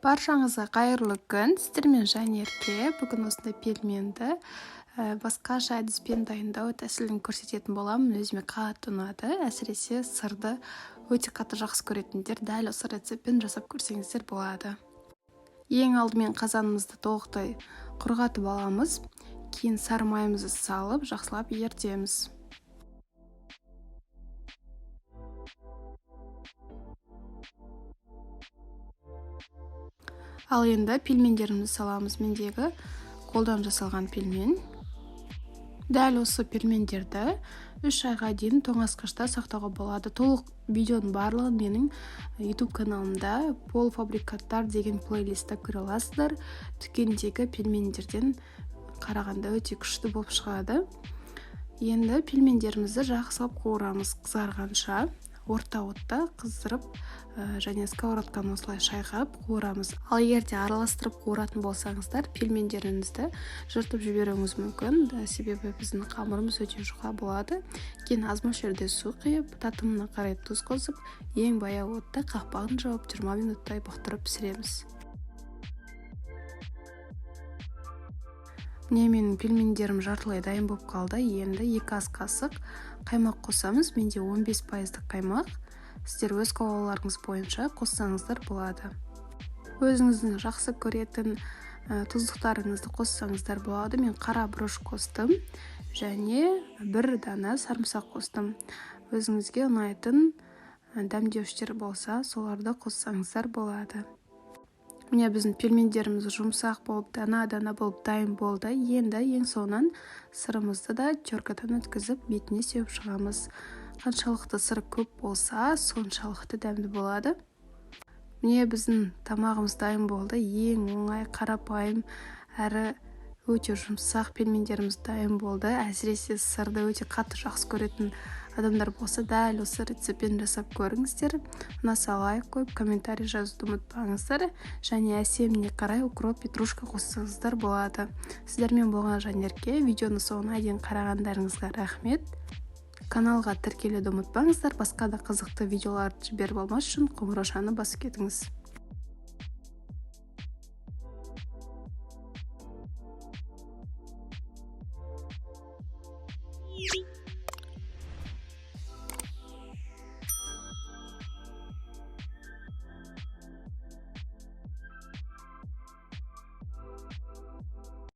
Баршаңызға қайырлы күн. Сіздермен Жанерке. Бүгін осындай пельменді басқаша әдіспен дайындау тәсілін көрсететін боламын. Өзіме қатты ұнады. Әсіресе сырды өте қатты жақсы көретіндер дәл осы рецептпен жасап көрсеңіздер болады. Ең алдымен қазанымызды толықтай құрғатып аламыз. Кейін сары майымызды салып, жақсылап ерітеміз. Ал енді пельмендерімізді саламыз. Мендегі қолдан жасалған пельмен. Дәл осы пельмендерді 3 айға дейін тоңазытқышта сақтауға болады. Толық видеоның барлығын менің YouTube каналымда полуфабрикаттар деген плейлистті көре аласыздар. Дүкендегі пельмендерден қарағанда өте күшті болып шығады. Енді пельмендерімізді жақсылап қуырамыз қызарғанша. Орта отта қыздырып және сковородканы осылай шайқап қуырамыз. Ал егерде араластырып қуыратын болсаңыздар, пельмендеріңізді жыртып жіберуіңіз мүмкін, себебі біздің қамырымыз өте жұқа болады. Кейін аз мөлшерде су құйып, татымына қарай тұз қосып, ең баяу отта қақпағын жауып 20 минуттай бұқтырып пісіреміз. Міне менің пельмендерім жартылай дайын болып қалды. Енді 2 ас қасық қаймақ қосамыз. Менде 15% қаймақ. Сіздер өз қалауларыңыз бойынша қоссаңыздар болады. Өзіңіздің жақсы көретін тұздықтарыңызды қоссаңыздар болады. Мен қара бұрыш қостым және 1 дана сарымсақ қостым. Өзіңізге ұнайтын дәмдеуіштер болса, соларды қоссаңыздар болады. Міне біздің пельмендеріміз жұмсақ болып, дана-дана болып дайын болды. Енді ең соңынан сырымызды да теркадан өткізіп, бетіне сеуіп шығамыз. Қаншалықты сыр көп болса, соншалықты дәмді болады. Міне біздің тамағымыз дайын болды. Ең оңай, қарапайым әрі өте жұмсақ пельмендеріміз дайын болды. Әсіресе сырды өте қатты жақсы көретін адамдар болса, дәл осы рецептпен жасап көріңіздер. Ұнаса лайк қойып, комментарий жазуды ұмытпаңыздар. Және әсеміне қарай укроп, петрушка қоссаңыздар болады. Сіздермен болған Жанерке. Видеоны соңына дейін қарағандарыңызға рахмет. Каналға тіркелуді ұмытпаңыздар. Басқа да қызықты видеоларды жіберіп алмас үшін қоңыраушаны басып кетіңіз.